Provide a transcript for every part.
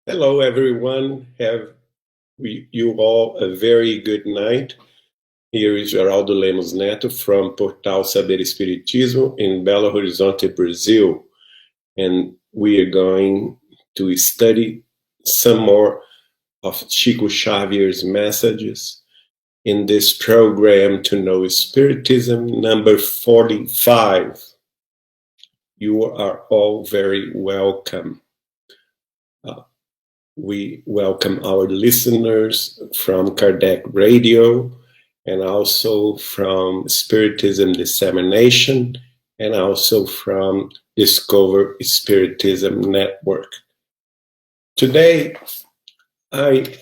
Hello, everyone. Have you all a very good night. Here is Geraldo Lemos Neto from Portal Saber Espiritismo in Belo Horizonte, Brazil. And we are going to study some more of Chico Xavier's messages in this program to know Spiritism number 45. You are all very welcome. We welcome our listeners from Kardec Radio and also from Spiritism Dissemination and also from Discover Spiritism Network. Today, I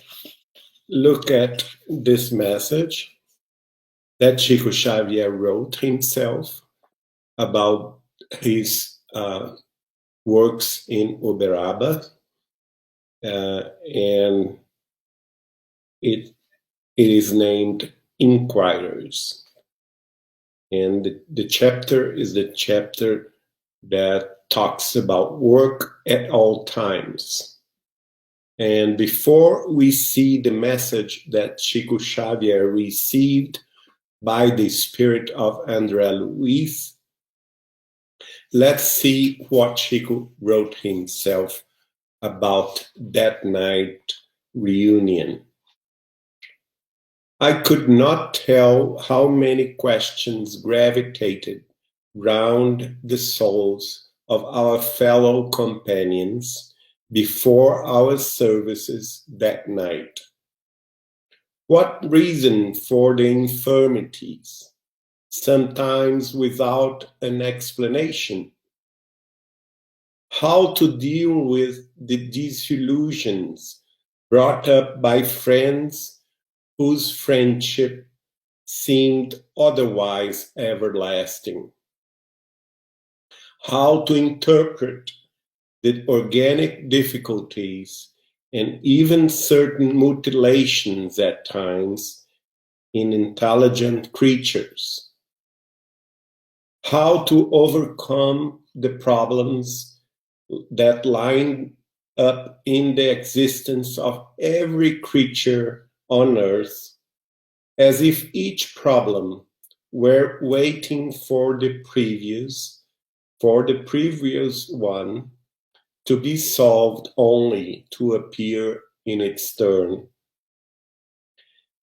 look at this message that Chico Xavier wrote himself about his works in Uberaba. And it is named Inquirers. And the chapter is the chapter that talks about work at all times. And before we see the message that Chico Xavier received by the spirit of André Luiz, let's see what Chico wrote himself about that night reunion. I could not tell how many questions gravitated round the souls of our fellow companions before our services that night. What reason for the infirmities, sometimes without an explanation? How to deal with the disillusions brought up by friends whose friendship seemed otherwise everlasting. How to interpret the organic difficulties and even certain mutilations at times in intelligent creatures. How to overcome the problems that line up in the existence of every creature on earth, as if each problem were waiting for the previous one to be solved only to appear in its turn.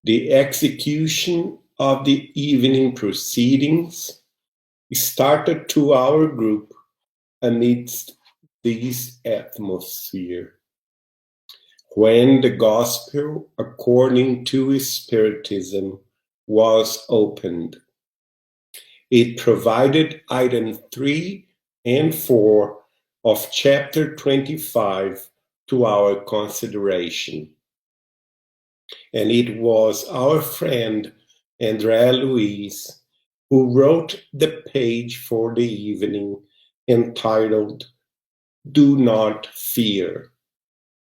The execution of the evening proceedings started to our group amidst this atmosphere, when the gospel according to Spiritism was opened. It provided items 3 and 4 of chapter 25 to our consideration. And it was our friend André Luiz who wrote the page for the evening entitled Do Not Fear,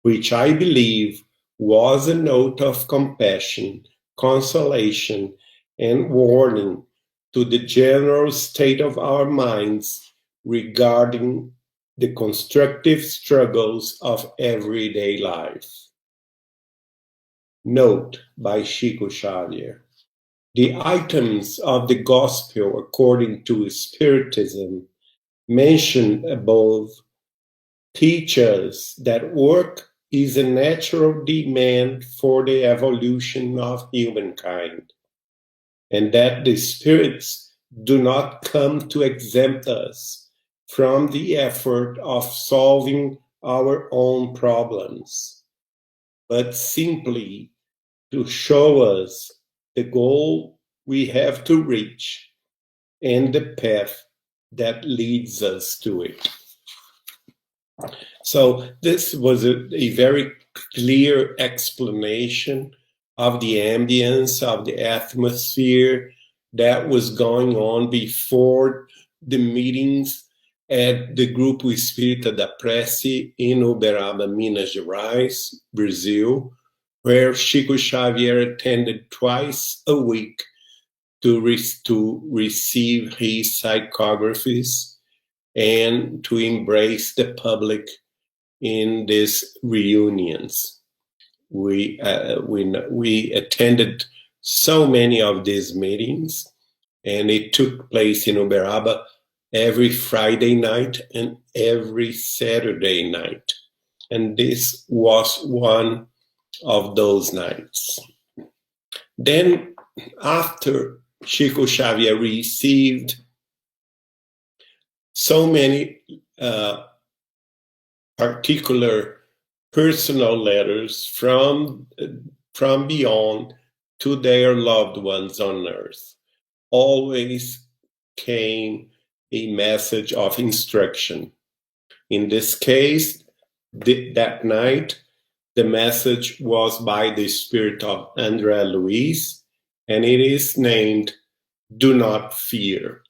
which I believe was a note of compassion, consolation, and warning to the general state of our minds regarding the constructive struggles of everyday life. Note by Chico Xavier. The items of the Gospel according to Spiritism mentioned above teach us that work is a natural demand for the evolution of humankind, and that the spirits do not come to exempt us from the effort of solving our own problems, but simply to show us the goal we have to reach and the path that leads us to it. So this was a very clear explanation of the ambience, of the atmosphere that was going on before the meetings at the Grupo Espírita da Prece in Uberaba, Minas Gerais, Brazil, where Chico Xavier attended twice a week to receive his psychographies and to embrace the public in these reunions. We attended so many of these meetings, and it took place in Uberaba every Friday night and every Saturday night. And this was one of those nights. Then, after Chico Xavier received so many particular personal letters from beyond to their loved ones on earth, always came a message of instruction. In this case, that night, the message was by the spirit of André Luiz, and it is named "Do Not Fear."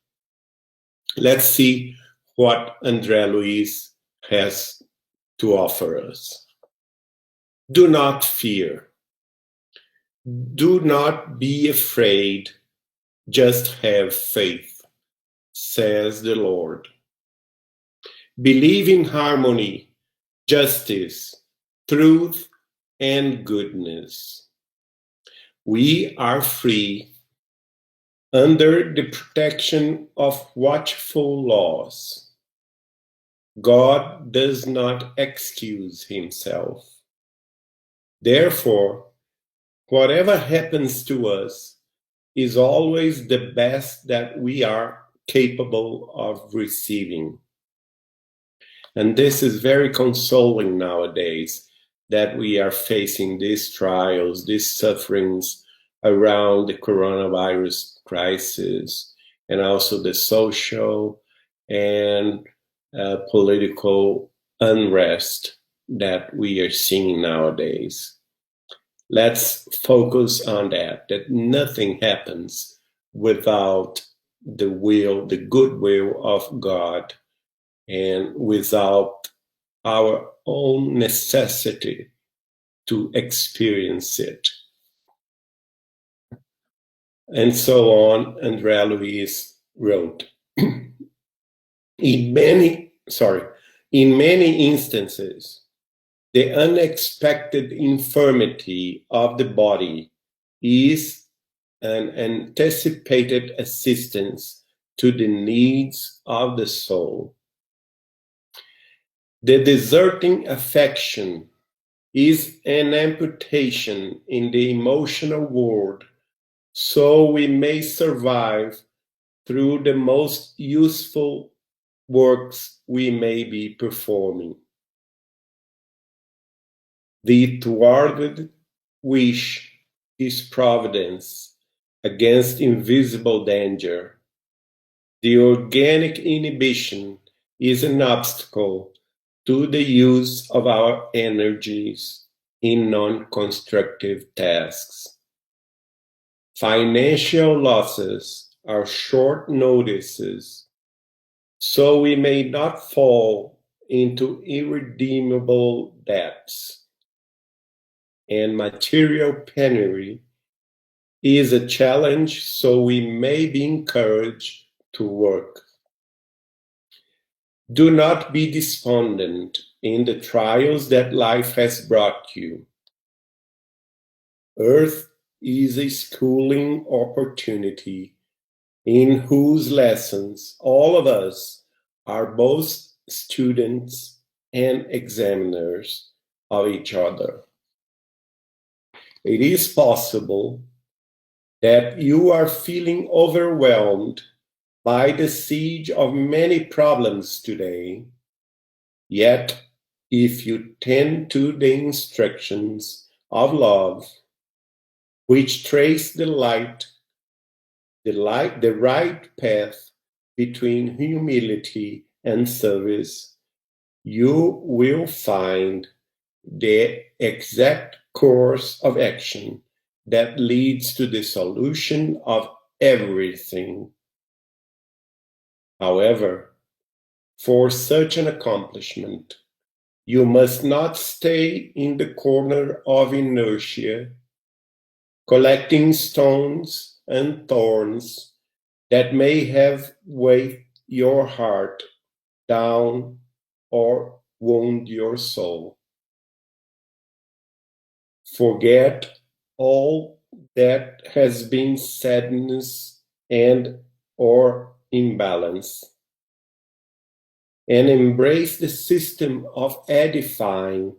Let's see what André Luiz has to offer us. Do not fear. Do not be afraid. Just have faith, says the Lord. Believe in harmony, justice, truth, and goodness. We are free under the protection of watchful laws. God does not excuse himself. Therefore, whatever happens to us is always the best that we are capable of receiving. And this is very consoling nowadays, that we are facing these trials, these sufferings around the coronavirus crisis, and also the social and political unrest that we are seeing nowadays. Let's focus on that nothing happens without the good will of God, and without our own necessity to experience it. And so on, André Luiz wrote. In many instances, the unexpected infirmity of the body is an anticipated assistance to the needs of the soul. The deserting affection is an amputation in the emotional world, so we may survive through the most useful works we may be performing. The thwarted wish is providence against invisible danger. The organic inhibition is an obstacle to the use of our energies in non-constructive tasks. Financial losses are short notices, so we may not fall into irredeemable debts. And material penury is a challenge, so we may be encouraged to work. Do not be despondent in the trials that life has brought you. Earth is a schooling opportunity in whose lessons all of us are both students and examiners of each other. It is possible that you are feeling overwhelmed by the siege of many problems today, yet if you tend to the instructions of love, which trace the right path between humility and service, you will find the exact course of action that leads to the solution of everything. However, for such an accomplishment, you must not stay in the corner of inertia, collecting stones and thorns that may have weighed your heart down or wound your soul. Forget all that has been sadness and or imbalance, and embrace the system of edifying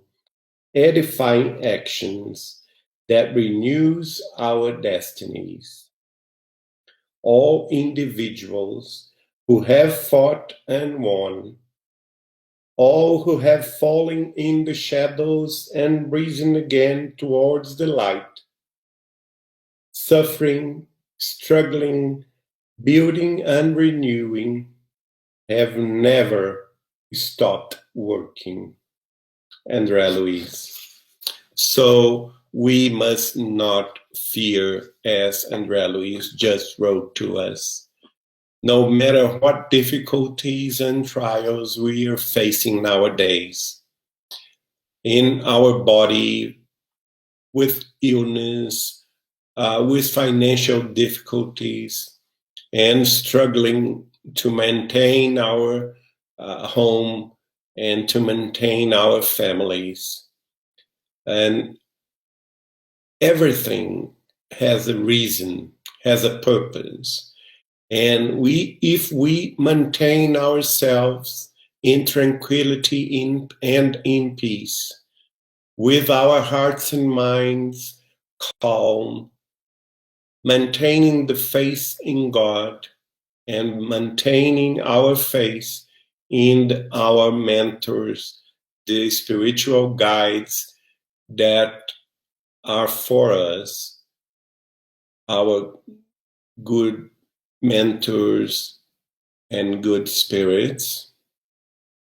actions that renews our destinies. All individuals who have fought and won, all who have fallen in the shadows and risen again towards the light, suffering, struggling, building and renewing, have never stopped working. André Luiz. So we must not fear, as André Luiz just wrote to us. No matter what difficulties and trials we are facing nowadays, in our body, with illness, with financial difficulties, and struggling to maintain our home and to maintain our families. And everything has a reason, has a purpose. And if we maintain ourselves in tranquility and in peace, with our hearts and minds calm, maintaining the faith in God and maintaining our faith in our mentors, the spiritual guides that are for us, our good mentors and good spirits,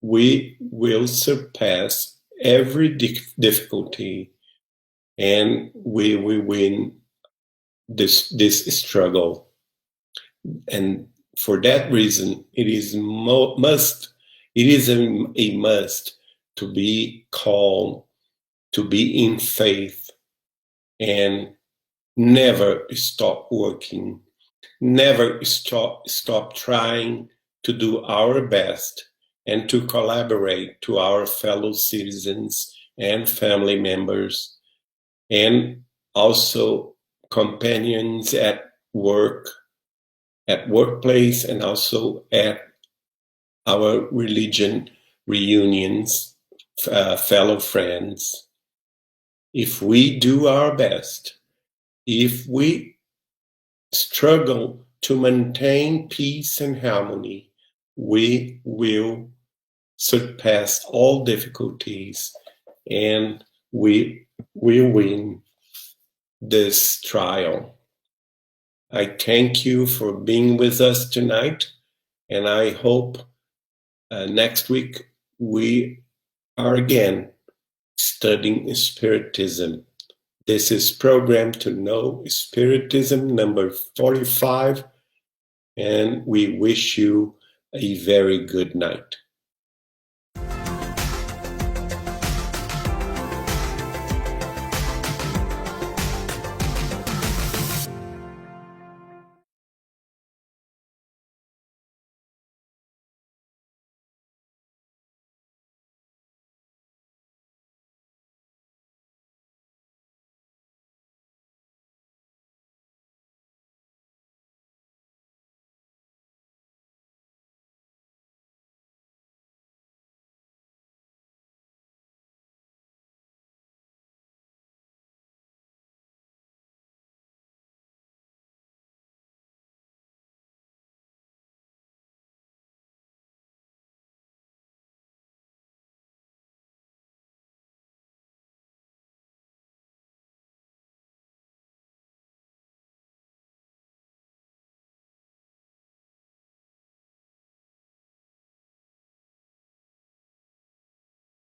we will surpass every difficulty and we will win this struggle. And for that reason, it is a must to be calm, to be in faith, and never stop working, never stop trying to do our best and to collaborate to our fellow citizens and family members, and also companions at work, at workplace, and also at our religion reunions, fellow friends. If we do our best, if we struggle to maintain peace and harmony, we will surpass all difficulties and we will win this trial. I thank you for being with us tonight, and I hope next week we are again studying Spiritism. This is Program to Know Spiritism number 45, and we wish you a very good night.